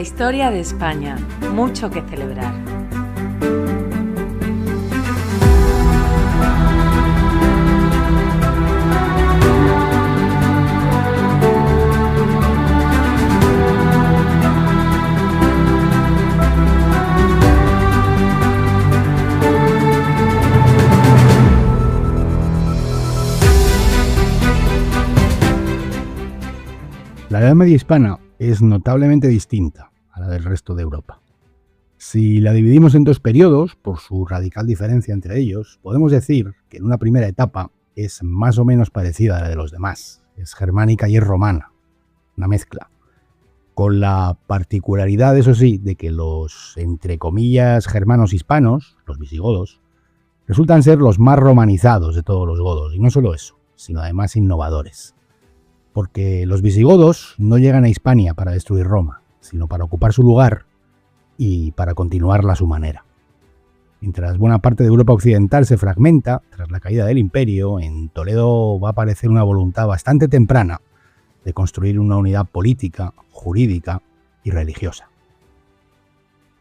La historia de España, mucho que celebrar. La Edad Media hispana es notablemente distinta a la del resto de Europa. Si la dividimos en dos periodos, por su radical diferencia entre ellos, podemos decir que en una primera etapa es más o menos parecida a la de los demás. Es germánica y es romana, una mezcla. Con la particularidad, eso sí, de que los, entre comillas, germanos hispanos, los visigodos, resultan ser los más romanizados de todos los godos. Y no solo eso, sino además innovadores. Porque los visigodos no llegan a Hispania para destruir Roma, sino para ocupar su lugar y para continuarla a su manera. Mientras buena parte de Europa occidental se fragmenta tras la caída del imperio, en Toledo va a aparecer una voluntad bastante temprana de construir una unidad política, jurídica y religiosa.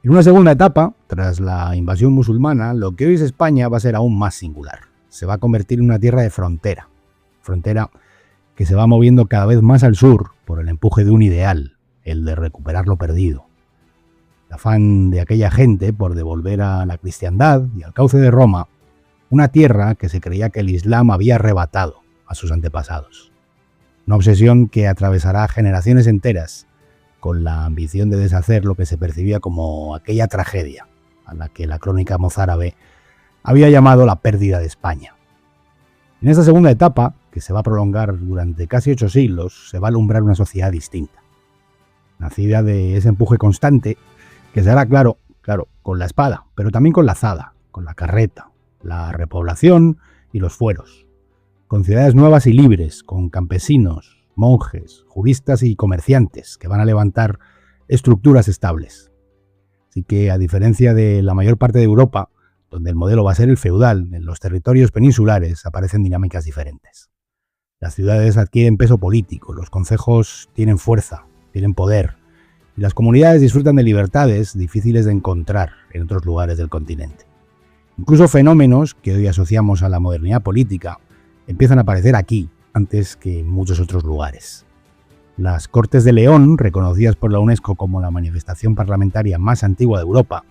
En una segunda etapa, tras la invasión musulmana, lo que hoy es España va a ser aún más singular. Se va a convertir en una tierra de frontera que se va moviendo cada vez más al sur por el empuje de un ideal, el de recuperar lo perdido. El afán de aquella gente por devolver a la cristiandad y al cauce de Roma una tierra que se creía que el Islam había arrebatado a sus antepasados. Una obsesión que atravesará generaciones enteras con la ambición de deshacer lo que se percibía como aquella tragedia a la que la crónica mozárabe había llamado la pérdida de España. En esta segunda etapa, que se va a prolongar durante casi 8 siglos, se va a alumbrar una sociedad distinta, nacida de ese empuje constante que se hará claro, con la espada, pero también con la azada, con la carreta, la repoblación y los fueros, con ciudades nuevas y libres, con campesinos, monjes, juristas y comerciantes que van a levantar estructuras estables. Así que, a diferencia de la mayor parte de Europa, donde el modelo va a ser el feudal, en los territorios peninsulares aparecen dinámicas diferentes. Las ciudades adquieren peso político, los concejos tienen fuerza, tienen poder, y las comunidades disfrutan de libertades difíciles de encontrar en otros lugares del continente. Incluso fenómenos que hoy asociamos a la modernidad política empiezan a aparecer aquí antes que en muchos otros lugares. Las Cortes de León, reconocidas por la UNESCO como la manifestación parlamentaria más antigua de Europa,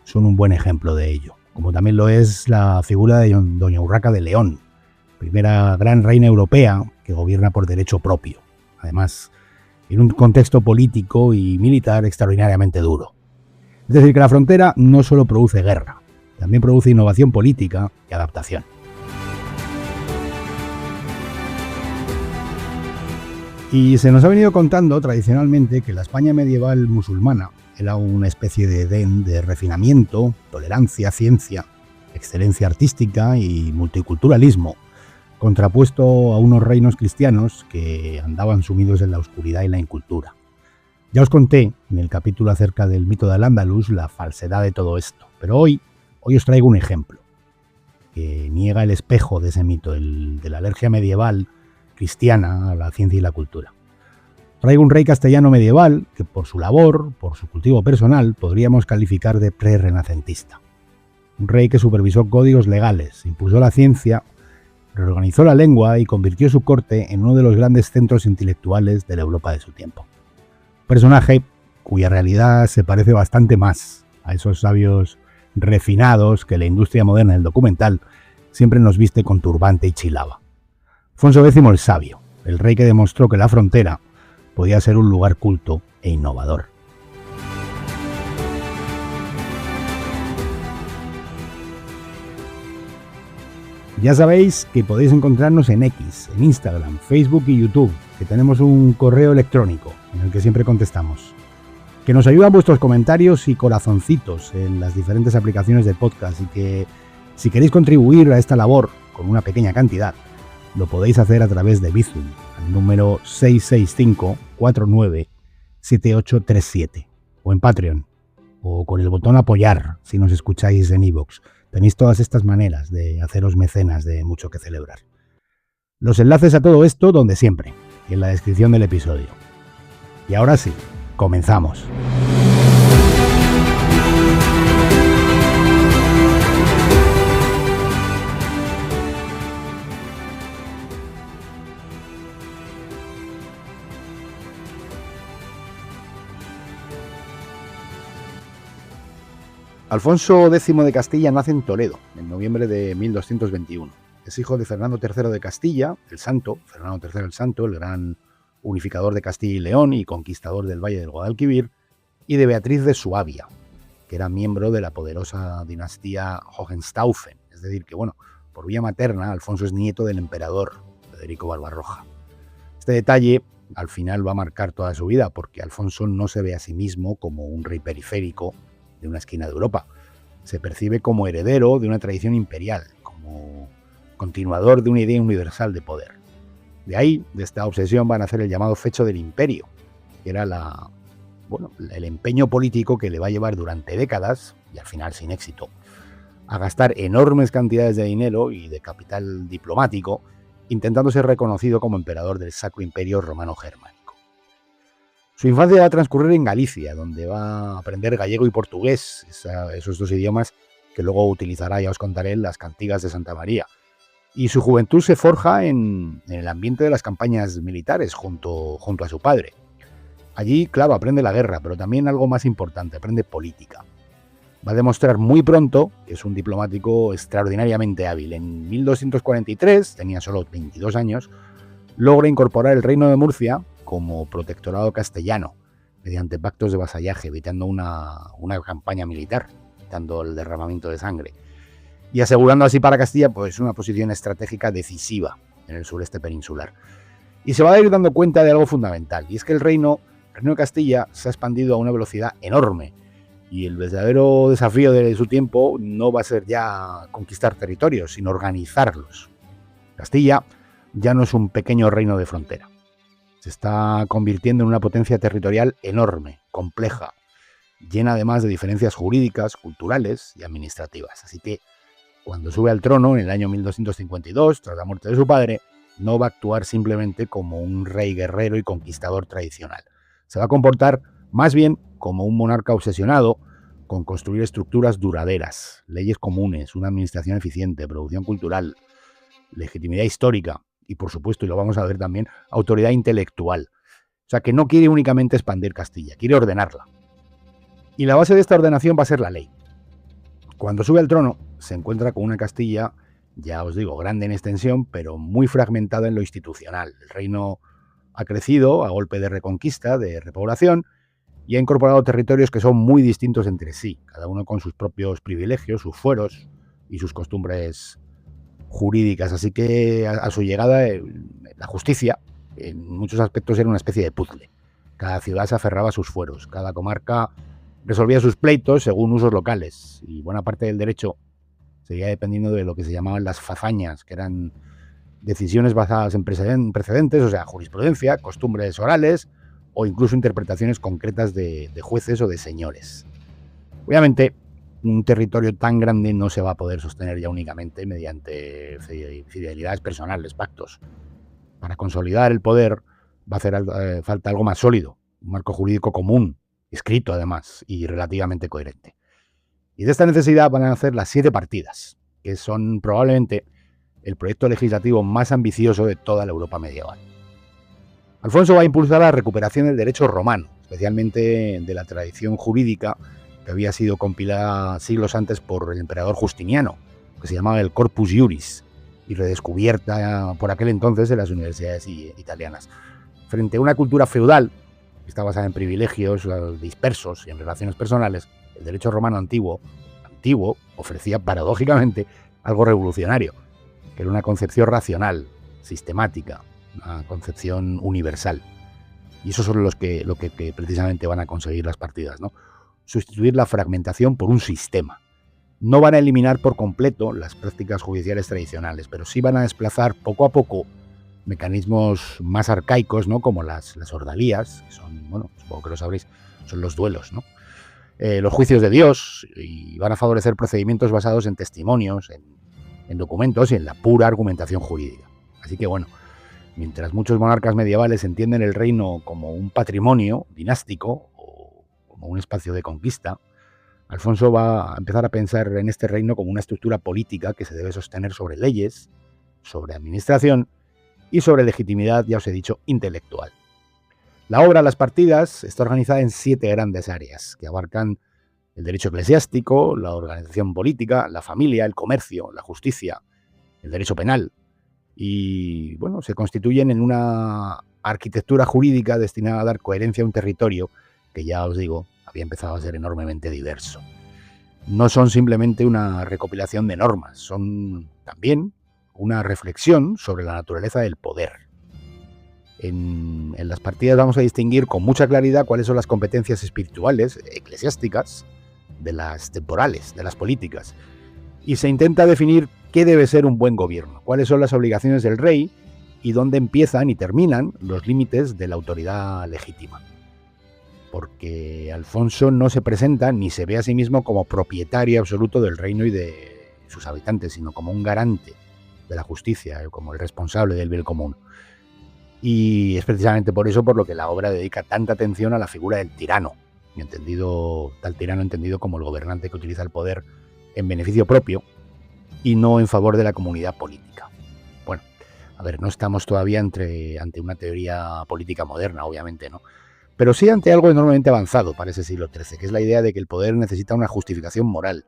son un buen ejemplo de ello, como también lo es la figura de Doña Urraca de León, primera gran reina europea que gobierna por derecho propio, además en un contexto político y militar extraordinariamente duro. Es decir, que la frontera no solo produce guerra, también produce innovación política y adaptación. Y se nos ha venido contando tradicionalmente que la España medieval musulmana era una especie de Edén de refinamiento, tolerancia, ciencia, excelencia artística y multiculturalismo, contrapuesto a unos reinos cristianos que andaban sumidos en la oscuridad y la incultura. Ya os conté en el capítulo acerca del mito de Al-Ándalus la falsedad de todo esto, pero hoy os traigo un ejemplo que niega el espejo de ese mito, el de la alergia medieval cristiana a la ciencia y la cultura. Traigo un rey castellano medieval que por su labor, por su cultivo personal, podríamos calificar de pre-renacentista. Un rey que supervisó códigos legales, impulsó la ciencia, reorganizó la lengua y convirtió su corte en uno de los grandes centros intelectuales de la Europa de su tiempo. Un personaje cuya realidad se parece bastante más a esos sabios refinados que la industria moderna del documental siempre nos viste con turbante y chilaba. Alfonso X el Sabio, el rey que demostró que la frontera podía ser un lugar culto e innovador. Ya sabéis que podéis encontrarnos en X, en Instagram, Facebook y YouTube, que tenemos un correo electrónico en el que siempre contestamos. Que nos ayudan vuestros comentarios y corazoncitos en las diferentes aplicaciones de podcast y que si queréis contribuir a esta labor con una pequeña cantidad, lo podéis hacer a través de Bizum, al número 665-497837, o en Patreon, o con el botón apoyar si nos escucháis en iVoox. Tenéis todas estas maneras de haceros mecenas de mucho que celebrar. Los enlaces a todo esto donde siempre, en la descripción del episodio. Y ahora sí, comenzamos. Alfonso X de Castilla nace en Toledo, en noviembre de 1221. Es hijo de Fernando III de Castilla, el Santo, Fernando III el Santo, el gran unificador de Castilla y León y conquistador del Valle del Guadalquivir, y de Beatriz de Suabia, que era miembro de la poderosa dinastía Hohenstaufen. Es decir, que por vía materna, Alfonso es nieto del emperador Federico Barbarroja. Este detalle al final va a marcar toda su vida, porque Alfonso no se ve a sí mismo como un rey periférico de una esquina de Europa. Se percibe como heredero de una tradición imperial, como continuador de una idea universal de poder. De ahí, de esta obsesión, van a hacer el llamado fecho del imperio, que era el empeño político que le va a llevar durante décadas, y al final sin éxito, a gastar enormes cantidades de dinero y de capital diplomático, intentando ser reconocido como emperador del Sacro Imperio Romano Germánico. Su infancia va a transcurrir en Galicia, donde va a aprender gallego y portugués, esos dos idiomas que luego utilizará, ya os contaré, en las cantigas de Santa María. Y su juventud se forja en el ambiente de las campañas militares junto a su padre. Allí, claro, aprende la guerra, pero también algo más importante, aprende política. Va a demostrar muy pronto que es un diplomático extraordinariamente hábil. En 1243, tenía solo 22 años, logra incorporar el reino de Murcia como protectorado castellano, mediante pactos de vasallaje, evitando una campaña militar, evitando el derramamiento de sangre, y asegurando así para Castilla una posición estratégica decisiva en el sureste peninsular. Y se va a ir dando cuenta de algo fundamental, y es que el reino de Castilla se ha expandido a una velocidad enorme, y el verdadero desafío de su tiempo no va a ser ya conquistar territorios, sino organizarlos. Castilla ya no es un pequeño reino de frontera. Se está convirtiendo en una potencia territorial enorme, compleja, llena además de diferencias jurídicas, culturales y administrativas. Así que cuando sube al trono en el año 1252, tras la muerte de su padre, no va a actuar simplemente como un rey guerrero y conquistador tradicional. Se va a comportar más bien como un monarca obsesionado con construir estructuras duraderas, leyes comunes, una administración eficiente, producción cultural, legitimidad histórica y, por supuesto, y lo vamos a ver también, autoridad intelectual. O sea, que no quiere únicamente expandir Castilla, quiere ordenarla. Y la base de esta ordenación va a ser la ley. Cuando sube al trono, se encuentra con una Castilla, ya os digo, grande en extensión, pero muy fragmentada en lo institucional. El reino ha crecido a golpe de reconquista, de repoblación, y ha incorporado territorios que son muy distintos entre sí, cada uno con sus propios privilegios, sus fueros y sus costumbres jurídicas. Así que a su llegada la justicia en muchos aspectos era una especie de puzzle. Cada ciudad se aferraba a sus fueros, cada comarca resolvía sus pleitos según usos locales, y buena parte del derecho seguía dependiendo de lo que se llamaban las fazañas, que eran decisiones basadas en precedentes, o sea, jurisprudencia, costumbres orales o incluso interpretaciones concretas de jueces o de señores. Obviamente, un territorio tan grande no se va a poder sostener ya únicamente mediante fidelidades personales, pactos. Para consolidar el poder va a hacer falta algo más sólido, un marco jurídico común, escrito además, y relativamente coherente. Y de esta necesidad van a nacer las 7 partidas, que son probablemente el proyecto legislativo más ambicioso de toda la Europa medieval. Alfonso va a impulsar la recuperación del derecho romano, especialmente de la tradición jurídica que había sido compilada siglos antes por el emperador Justiniano, que se llamaba el Corpus Juris, y redescubierta por aquel entonces en las universidades italianas. Frente a una cultura feudal, que está basada en privilegios dispersos y en relaciones personales, el derecho romano antiguo ofrecía paradójicamente algo revolucionario, que era una concepción racional, sistemática, una concepción universal. Y esos son lo que precisamente van a conseguir las partidas, ¿no? Sustituir la fragmentación por un sistema. No van a eliminar por completo las prácticas judiciales tradicionales, pero sí van a desplazar poco a poco mecanismos más arcaicos, ¿no? Como las ordalías, que son, supongo que lo sabréis, son los duelos, ¿no? Los juicios de Dios, y van a favorecer procedimientos basados en testimonios, en documentos y en la pura argumentación jurídica. Así que mientras muchos monarcas medievales entienden el reino como un patrimonio dinástico o como un espacio de conquista, Alfonso va a empezar a pensar en este reino como una estructura política que se debe sostener sobre leyes, sobre administración y sobre legitimidad, ya os he dicho, intelectual. La obra Las Partidas está organizada en 7 grandes áreas que abarcan el derecho eclesiástico, la organización política, la familia, el comercio, la justicia, el derecho penal. Y bueno, se constituyen en una arquitectura jurídica destinada a dar coherencia a un territorio que, ya os digo, había empezado a ser enormemente diverso. No son simplemente una recopilación de normas, son también una reflexión sobre la naturaleza del poder. En las partidas vamos a distinguir con mucha claridad cuáles son las competencias espirituales, eclesiásticas, de las temporales, de las políticas. Y se intenta definir qué debe ser un buen gobierno, cuáles son las obligaciones del rey y dónde empiezan y terminan los límites de la autoridad legítima. Porque Alfonso no se presenta ni se ve a sí mismo como propietario absoluto del reino y de sus habitantes, sino como un garante de la justicia, como el responsable del bien común. Y es precisamente por eso por lo que la obra dedica tanta atención a la figura del tirano, entendido como el gobernante que utiliza el poder en beneficio propio y no en favor de la comunidad política. Bueno, a ver, no estamos todavía ante una teoría política moderna, obviamente, ¿no? Pero sí ante algo enormemente avanzado para ese siglo XIII, que es la idea de que el poder necesita una justificación moral,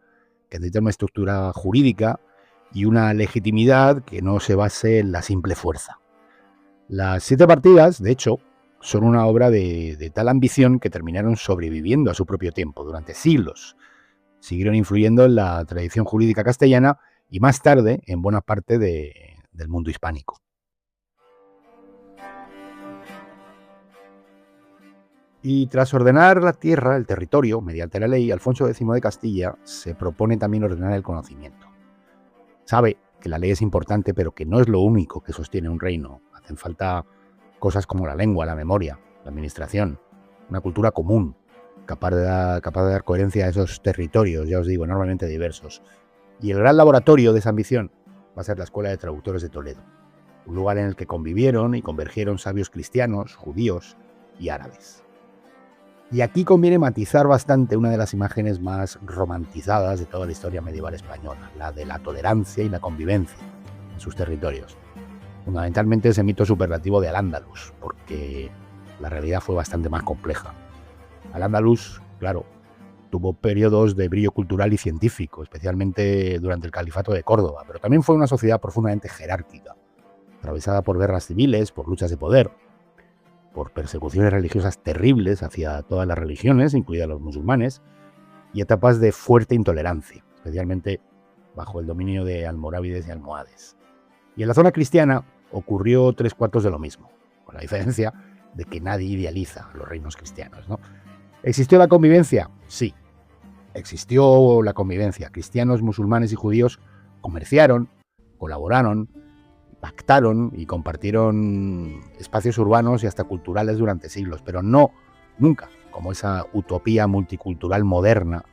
que necesita una estructura jurídica y una legitimidad que no se base en la simple fuerza. Las 7 partidas, de hecho, son una obra de tal ambición que terminaron sobreviviendo a su propio tiempo durante siglos. Siguieron influyendo en la tradición jurídica castellana y más tarde en buena parte del mundo hispánico. Y tras ordenar la tierra, el territorio, mediante la ley, Alfonso X de Castilla se propone también ordenar el conocimiento. Sabe que la ley es importante, pero que no es lo único que sostiene un reino. Hacen falta cosas como la lengua, la memoria, la administración, una cultura común, capaz de dar coherencia a esos territorios, ya os digo, enormemente diversos. Y el gran laboratorio de esa ambición va a ser la Escuela de Traductores de Toledo, un lugar en el que convivieron y convergieron sabios cristianos, judíos y árabes. Y aquí conviene matizar bastante una de las imágenes más romantizadas de toda la historia medieval española, la de la tolerancia y la convivencia en sus territorios. Fundamentalmente ese mito superlativo de Al-Ándalus, porque la realidad fue bastante más compleja. Al-Ándalus, claro, tuvo periodos de brillo cultural y científico, especialmente durante el Califato de Córdoba, pero también fue una sociedad profundamente jerárquica, atravesada por guerras civiles, por luchas de poder, por persecuciones religiosas terribles hacia todas las religiones, incluidas los musulmanes, y etapas de fuerte intolerancia, especialmente bajo el dominio de almorávides y almohades. Y en la zona cristiana ocurrió 3/4 de lo mismo, con la diferencia de que nadie idealiza los reinos cristianos, ¿no? ¿Existió la convivencia? Sí, existió la convivencia. Cristianos, musulmanes y judíos comerciaron, colaboraron, pactaron y compartieron espacios urbanos y hasta culturales durante siglos, pero no, nunca, como esa utopía multicultural moderna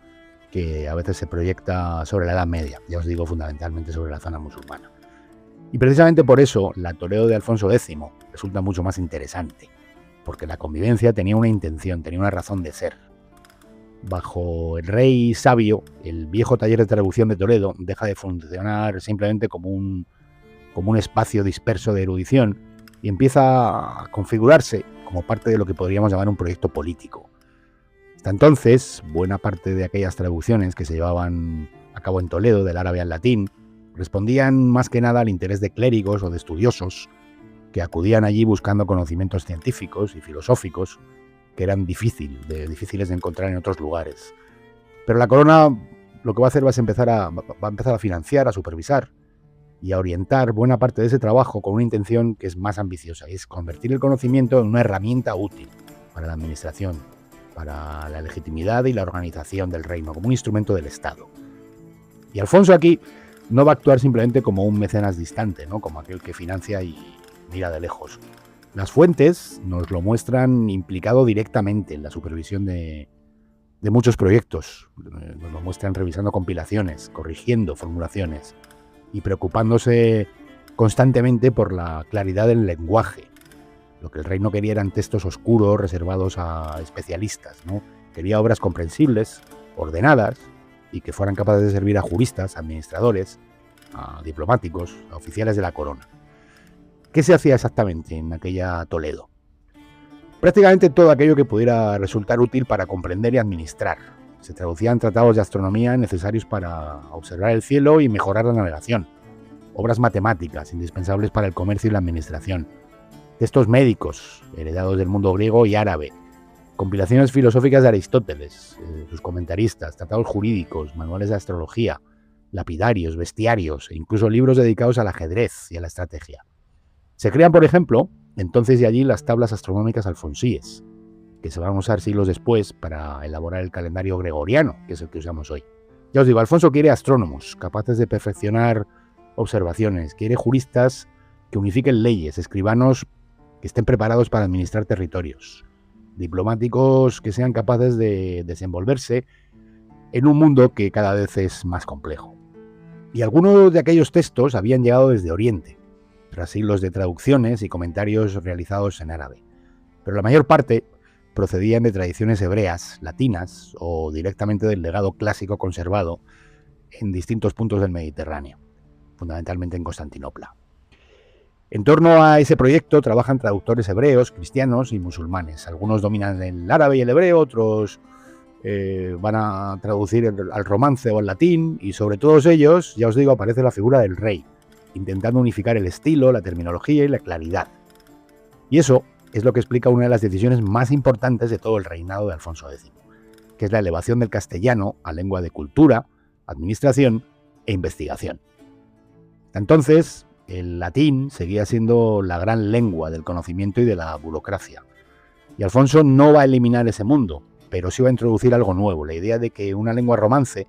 que a veces se proyecta sobre la Edad Media, ya os digo, fundamentalmente sobre la zona musulmana. Y precisamente por eso la Toledo de Alfonso X resulta mucho más interesante, porque la convivencia tenía una intención, tenía una razón de ser. Bajo el rey sabio, el viejo taller de traducción de Toledo deja de funcionar simplemente como un espacio disperso de erudición y empieza a configurarse como parte de lo que podríamos llamar un proyecto político. Hasta entonces, buena parte de aquellas traducciones que se llevaban a cabo en Toledo del árabe al latín respondían más que nada al interés de clérigos o de estudiosos que acudían allí buscando conocimientos científicos y filosóficos que eran difíciles de encontrar en otros lugares. Pero la corona lo que va a hacer va a empezar a financiar, a supervisar y a orientar buena parte de ese trabajo con una intención que es más ambiciosa, y es convertir el conocimiento en una herramienta útil para la administración, para la legitimidad y la organización del reino, como un instrumento del Estado. Y Alfonso aquí no va a actuar simplemente como un mecenas distante, ¿no? Como aquel que financia y mira de lejos. Las fuentes nos lo muestran implicado directamente en la supervisión de muchos proyectos. Nos lo muestran revisando compilaciones, corrigiendo formulaciones y preocupándose constantemente por la claridad del lenguaje. Lo que el reino quería eran textos oscuros reservados a especialistas, ¿no? Quería obras comprensibles, ordenadas y que fueran capaces de servir a juristas, administradores, a diplomáticos, a oficiales de la corona. ¿Qué se hacía exactamente en aquella Toledo? Prácticamente todo aquello que pudiera resultar útil para comprender y administrar Se traducían tratados de astronomía necesarios para observar el cielo y mejorar la navegación. Obras matemáticas indispensables para el comercio y la administración. Textos médicos heredados del mundo griego y árabe. Compilaciones filosóficas de Aristóteles, sus comentaristas, tratados jurídicos, manuales de astrología, lapidarios, bestiarios e incluso libros dedicados al ajedrez y a la estrategia. Se crean, por ejemplo, entonces y allí las tablas astronómicas alfonsíes, que se van a usar siglos después para elaborar el calendario gregoriano, que es el que usamos hoy. Ya os digo, Alfonso quiere astrónomos capaces de perfeccionar observaciones, quiere juristas que unifiquen leyes, escribanos que estén preparados para administrar territorios, diplomáticos que sean capaces de desenvolverse en un mundo que cada vez es más complejo. Y algunos de aquellos textos habían llegado desde Oriente, tras siglos de traducciones y comentarios realizados en árabe. Pero la mayor parte procedían de tradiciones hebreas, latinas o directamente del legado clásico conservado en distintos puntos del Mediterráneo, fundamentalmente en Constantinopla. En torno a ese proyecto trabajan traductores hebreos, cristianos y musulmanes. Algunos dominan el árabe y el hebreo, otros van a traducir al romance o al latín, y sobre todos ellos, ya os digo, aparece la figura del rey, intentando unificar el estilo, la terminología y la claridad. Y eso es lo que explica una de las decisiones más importantes de todo el reinado de Alfonso X, que es la elevación del castellano a lengua de cultura, administración e investigación. Hasta entonces, el latín seguía siendo la gran lengua del conocimiento y de la burocracia. Y Alfonso no va a eliminar ese mundo, pero sí va a introducir algo nuevo, la idea de que una lengua romance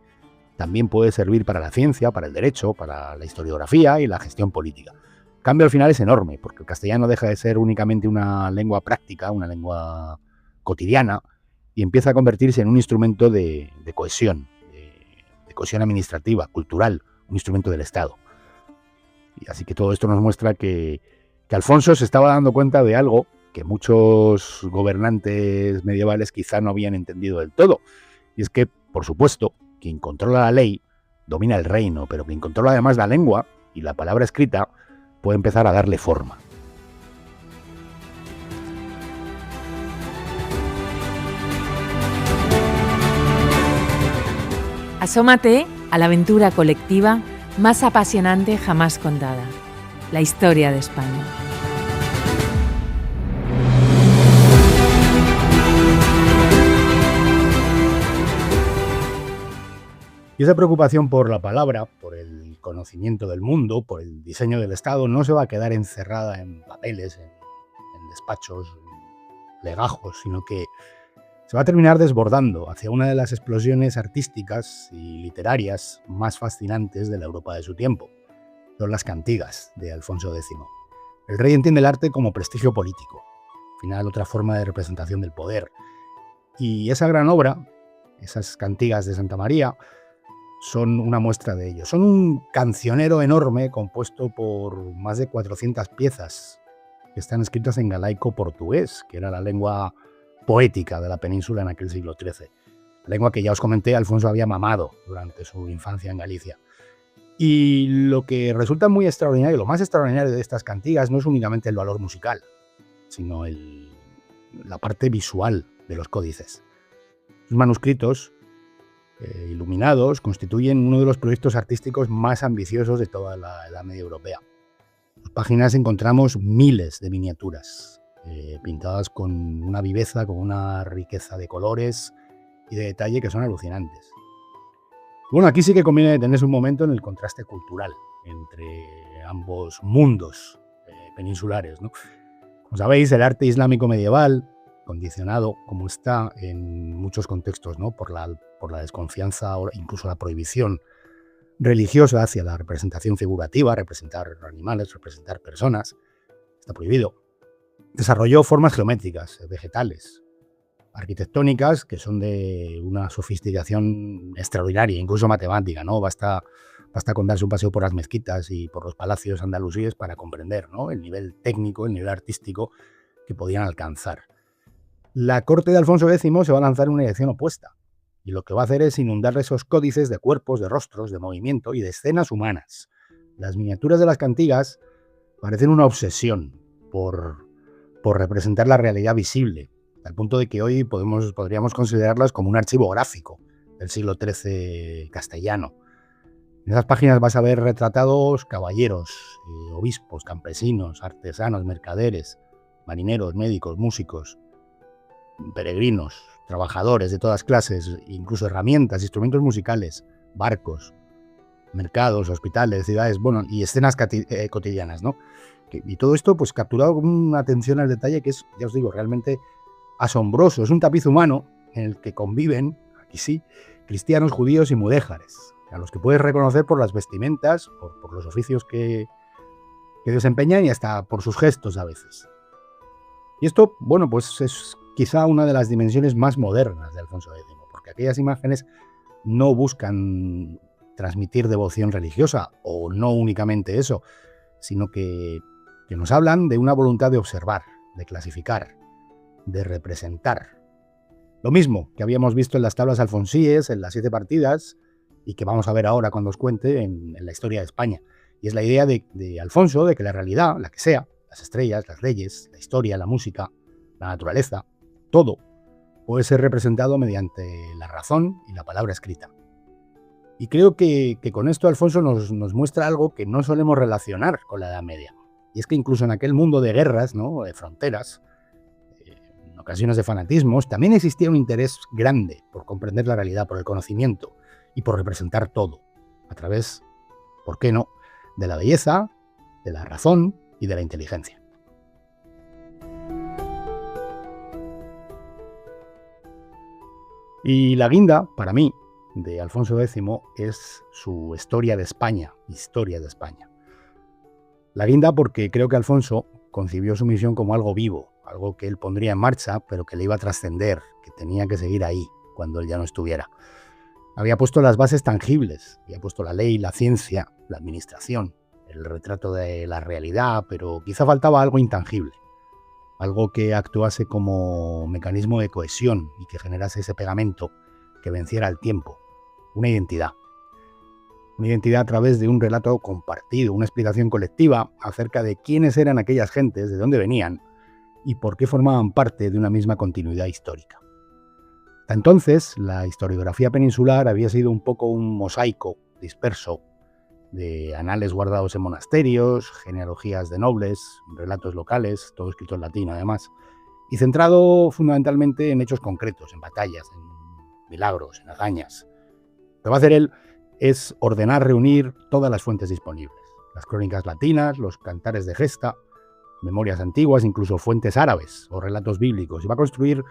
también puede servir para la ciencia, para el derecho, para la historiografía y la gestión política. El cambio al final es enorme, porque el castellano deja de ser únicamente una lengua práctica, una lengua cotidiana, y empieza a convertirse en un instrumento de cohesión, de cohesión administrativa, cultural, un instrumento del Estado. Y así que todo esto nos muestra que Alfonso se estaba dando cuenta de algo que muchos gobernantes medievales quizá no habían entendido del todo. Y es que, por supuesto, quien controla la ley domina el reino, pero quien controla además la lengua y la palabra escrita puede empezar a darle forma. Asómate a la aventura colectiva más apasionante jamás contada, la historia de España. Y esa preocupación por la palabra, por el conocimiento del mundo, por el diseño del Estado, no se va a quedar encerrada en papeles, en despachos, en legajos, sino que se va a terminar desbordando hacia una de las explosiones artísticas y literarias más fascinantes de la Europa de su tiempo. Son las cantigas de Alfonso X. El rey entiende el arte como prestigio político, al final otra forma de representación del poder. Y esa gran obra, esas cantigas de Santa María, son una muestra de ello. Son un cancionero enorme compuesto por más de 400 piezas que están escritas en galaico portugués, que era la lengua poética de la península en aquel siglo XIII. La lengua que ya os comenté, Alfonso había mamado durante su infancia en Galicia. Y lo que resulta muy extraordinario, lo más extraordinario de estas cantigas no es únicamente el valor musical, sino la parte visual de los códices. Los manuscritos iluminados constituyen uno de los proyectos artísticos más ambiciosos de toda la Edad Media europea. En sus páginas encontramos miles de miniaturas, pintadas con una viveza, con una riqueza de colores y de detalle que son alucinantes. Bueno, aquí sí que conviene detenerse un momento en el contraste cultural entre ambos mundos peninsulares, ¿no? Como sabéis, el arte islámico medieval, condicionado como está en muchos contextos, ¿no? por la desconfianza o incluso la prohibición religiosa hacia la representación figurativa, representar animales, representar personas, está prohibido. Desarrolló formas geométricas, vegetales, arquitectónicas, que son de una sofisticación extraordinaria, incluso matemática, ¿no? Basta con darse un paseo por las mezquitas y por los palacios andalusíes para comprender, ¿no? El nivel técnico, el nivel artístico que podían alcanzar. La corte de Alfonso X se va a lanzar en una dirección opuesta, y lo que va a hacer es inundar esos códices de cuerpos, de rostros, de movimiento y de escenas humanas. Las miniaturas de las cantigas parecen una obsesión por representar la realidad visible, al punto de que hoy podríamos considerarlas como un archivo gráfico del siglo XIII castellano. En esas páginas vas a ver retratados caballeros, obispos, campesinos, artesanos, mercaderes, marineros, médicos, músicos, peregrinos, trabajadores de todas clases, incluso herramientas, instrumentos musicales, barcos, mercados, hospitales, ciudades, bueno, y escenas cotidianas, ¿no? Y todo esto pues capturado con una atención al detalle que es, ya os digo, realmente asombroso. Es un tapiz humano en el que conviven, aquí sí, cristianos, judíos y mudéjares, a los que puedes reconocer por las vestimentas, por los oficios que desempeñan y hasta por sus gestos a veces. Y esto, bueno, pues es quizá una de las dimensiones más modernas de Alfonso X, porque aquellas imágenes no buscan transmitir devoción religiosa, o no únicamente eso, sino que nos hablan de una voluntad de observar, de clasificar, de representar. Lo mismo que habíamos visto en las tablas alfonsíes, en las 7 partidas, y que vamos a ver ahora cuando os cuente en la historia de España. Y es la idea de Alfonso de que la realidad, la que sea, las estrellas, las leyes, la historia, la música, la naturaleza, todo puede ser representado mediante la razón y la palabra escrita. Y creo que con esto Alfonso nos muestra algo que no solemos relacionar con la Edad Media. Y es que incluso en aquel mundo de guerras, ¿no?, de fronteras, en ocasiones de fanatismos, también existía un interés grande por comprender la realidad, por el conocimiento y por representar todo, a través, ¿por qué no?, de la belleza, de la razón y de la inteligencia. Y la guinda, para mí, de Alfonso X es su Historia de España. La guinda porque creo que Alfonso concibió su misión como algo vivo, algo que él pondría en marcha, pero que le iba a trascender, que tenía que seguir ahí cuando él ya no estuviera. Había puesto las bases tangibles, había puesto la ley, la ciencia, la administración, el retrato de la realidad, pero quizá faltaba algo intangible, algo que actuase como mecanismo de cohesión y que generase ese pegamento que venciera el tiempo, una identidad a través de un relato compartido, una explicación colectiva acerca de quiénes eran aquellas gentes, de dónde venían y por qué formaban parte de una misma continuidad histórica. Hasta entonces, la historiografía peninsular había sido un poco un mosaico disperso de anales guardados en monasterios, genealogías de nobles, relatos locales, todo escrito en latín además, y centrado fundamentalmente en hechos concretos, en batallas, en milagros, en hazañas. Lo que va a hacer él es ordenar, reunir todas las fuentes disponibles, las crónicas latinas, los cantares de gesta, memorias antiguas, incluso fuentes árabes o relatos bíblicos, y va a construir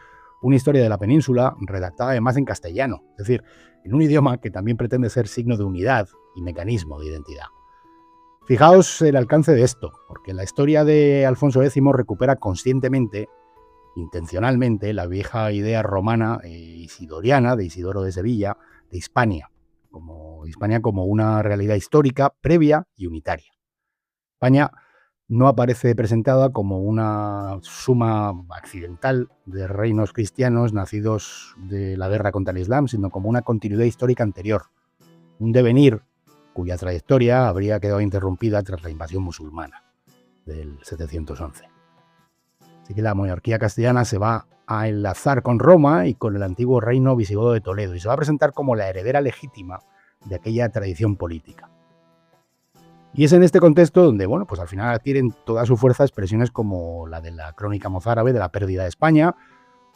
una historia de la península redactada además en castellano, es decir, en un idioma que también pretende ser signo de unidad y mecanismo de identidad. Fijaos el alcance de esto, porque la historia de Alfonso X recupera conscientemente, intencionalmente, la vieja idea romana isidoriana, de Isidoro de Sevilla, de Hispania como una realidad histórica previa y unitaria. España no aparece presentada como una suma accidental de reinos cristianos nacidos de la guerra contra el Islam, sino como una continuidad histórica anterior, un devenir cuya trayectoria habría quedado interrumpida tras la invasión musulmana del 711. Así que la monarquía castellana se va a enlazar con Roma y con el antiguo reino visigodo de Toledo y se va a presentar como la heredera legítima de aquella tradición política. Y es en este contexto donde, bueno, pues al final adquieren toda su fuerza expresiones como la de la crónica mozárabe de la pérdida de España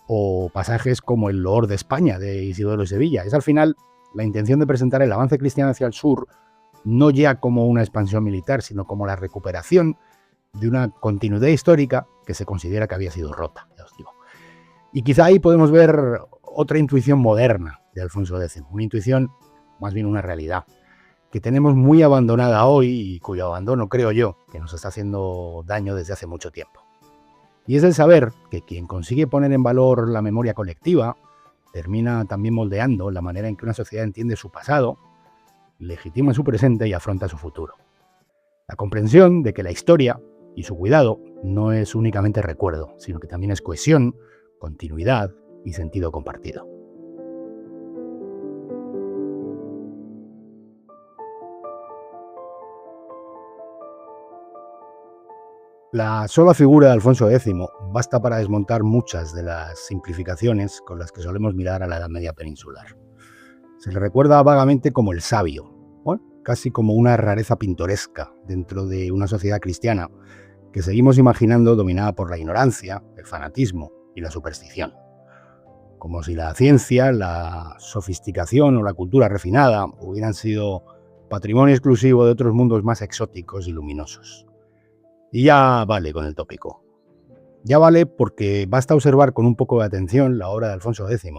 o pasajes como el Loor de España de Isidoro de Sevilla. Es al final la intención de presentar el avance cristiano hacia el sur no ya como una expansión militar, sino como la recuperación de una continuidad histórica que se considera que había sido rota, ya os digo. Y quizá ahí podemos ver otra intuición moderna de Alfonso X, una intuición, más bien una realidad, que tenemos muy abandonada hoy y cuyo abandono creo yo que nos está haciendo daño desde hace mucho tiempo. Y es el saber que quien consigue poner en valor la memoria colectiva termina también moldeando la manera en que una sociedad entiende su pasado, legitima su presente y afronta su futuro. La comprensión de que la historia y su cuidado no es únicamente recuerdo, sino que también es cohesión, continuidad y sentido compartido. La sola figura de Alfonso X basta para desmontar muchas de las simplificaciones con las que solemos mirar a la Edad Media peninsular. Se le recuerda vagamente como el sabio, bueno, casi como una rareza pintoresca dentro de una sociedad cristiana que seguimos imaginando dominada por la ignorancia, el fanatismo y la superstición. Como si la ciencia, la sofisticación o la cultura refinada hubieran sido patrimonio exclusivo de otros mundos más exóticos y luminosos. Y ya vale con el tópico. Ya vale porque basta observar con un poco de atención la obra de Alfonso X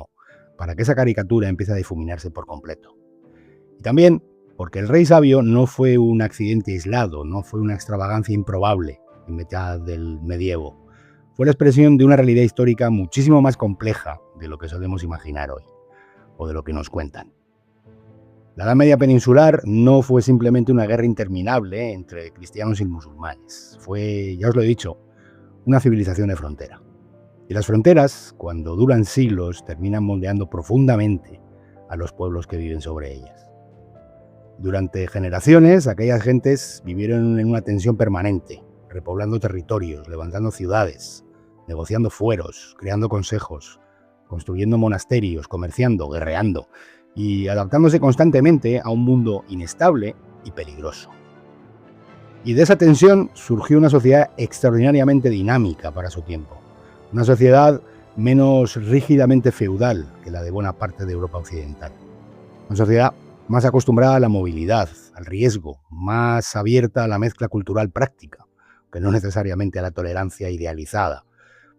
para que esa caricatura empiece a difuminarse por completo. Y también porque el rey sabio no fue un accidente aislado, no fue una extravagancia improbable en mitad del medievo. Fue la expresión de una realidad histórica muchísimo más compleja de lo que solemos imaginar hoy, o de lo que nos cuentan. La Edad Media peninsular no fue simplemente una guerra interminable entre cristianos y musulmanes. Fue, ya os lo he dicho, una civilización de frontera. Y las fronteras, cuando duran siglos, terminan moldeando profundamente a los pueblos que viven sobre ellas. Durante generaciones, aquellas gentes vivieron en una tensión permanente, repoblando territorios, levantando ciudades, negociando fueros, creando consejos, construyendo monasterios, comerciando, guerreando y adaptándose constantemente a un mundo inestable y peligroso. Y de esa tensión surgió una sociedad extraordinariamente dinámica para su tiempo, una sociedad menos rígidamente feudal que la de buena parte de Europa occidental, una sociedad más acostumbrada a la movilidad, al riesgo, más abierta a la mezcla cultural práctica, que no necesariamente a la tolerancia idealizada,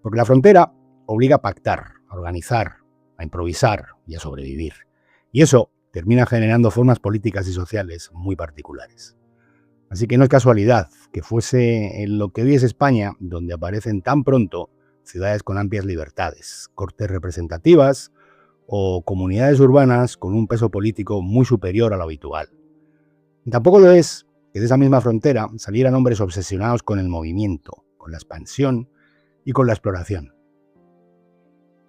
porque la frontera obliga a pactar, a organizar, a improvisar y a sobrevivir. Y eso termina generando formas políticas y sociales muy particulares. Así que no es casualidad que fuese en lo que hoy es España donde aparecen tan pronto ciudades con amplias libertades, cortes representativas o comunidades urbanas con un peso político muy superior a lo habitual. Tampoco lo es que de esa misma frontera salieran hombres obsesionados con el movimiento, con la expansión y con la exploración.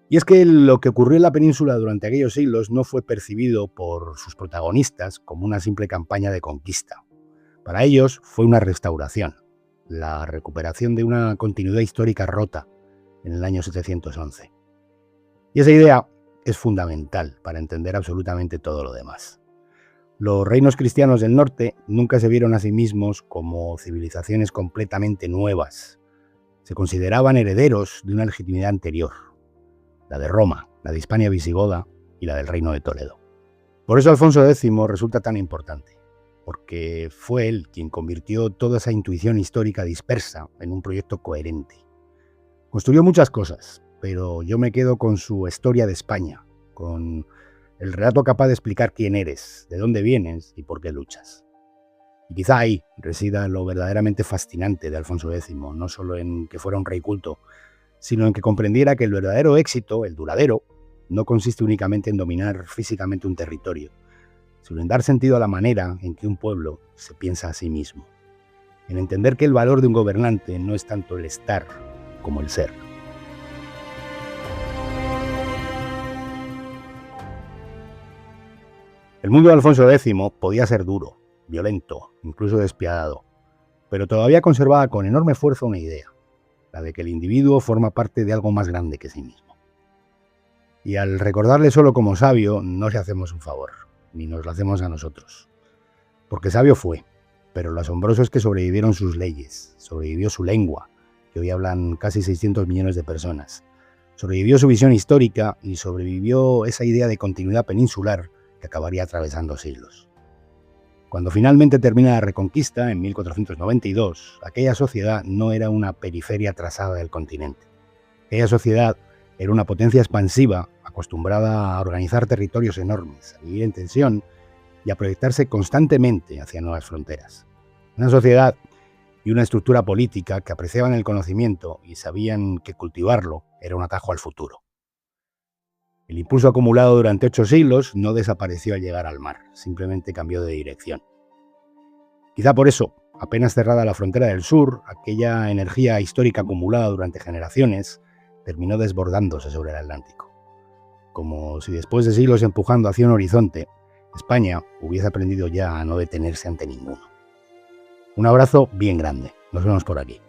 Y es que lo que ocurrió en la península durante aquellos siglos no fue percibido por sus protagonistas como una simple campaña de conquista. Para ellos fue una restauración, la recuperación de una continuidad histórica rota en el año 711. Y esa idea es fundamental para entender absolutamente todo lo demás. Los reinos cristianos del norte nunca se vieron a sí mismos como civilizaciones completamente nuevas. Se consideraban herederos de una legitimidad anterior, la de Roma, la de Hispania visigoda y la del Reino de Toledo. Por eso Alfonso X resulta tan importante, porque fue él quien convirtió toda esa intuición histórica dispersa en un proyecto coherente. Construyó muchas cosas, pero yo me quedo con su historia de España, con el relato capaz de explicar quién eres, de dónde vienes y por qué luchas. Y quizá ahí resida lo verdaderamente fascinante de Alfonso X, no solo en que fuera un rey culto, sino en que comprendiera que el verdadero éxito, el duradero, no consiste únicamente en dominar físicamente un territorio, sino en dar sentido a la manera en que un pueblo se piensa a sí mismo, en entender que el valor de un gobernante no es tanto el estar como el ser. El mundo de Alfonso X podía ser duro, violento, incluso despiadado, pero todavía conservaba con enorme fuerza una idea, la de que el individuo forma parte de algo más grande que sí mismo. Y al recordarle solo como sabio, no le hacemos un favor, ni nos lo hacemos a nosotros. Porque sabio fue, pero lo asombroso es que sobrevivieron sus leyes, sobrevivió su lengua, que hoy hablan casi 600 millones de personas, sobrevivió su visión histórica y sobrevivió esa idea de continuidad peninsular que acabaría atravesando siglos. Cuando finalmente termina la Reconquista, en 1492, aquella sociedad no era una periferia atrasada del continente. Aquella sociedad era una potencia expansiva, acostumbrada a organizar territorios enormes, a vivir en tensión y a proyectarse constantemente hacia nuevas fronteras. Una sociedad y una estructura política que apreciaban el conocimiento y sabían que cultivarlo era un atajo al futuro. El impulso acumulado durante 8 siglos no desapareció al llegar al mar, simplemente cambió de dirección. Quizá por eso, apenas cerrada la frontera del sur, aquella energía histórica acumulada durante generaciones terminó desbordándose sobre el Atlántico. Como si después de siglos empujando hacia un horizonte, España hubiese aprendido ya a no detenerse ante ninguno. Un abrazo bien grande. Nos vemos por aquí.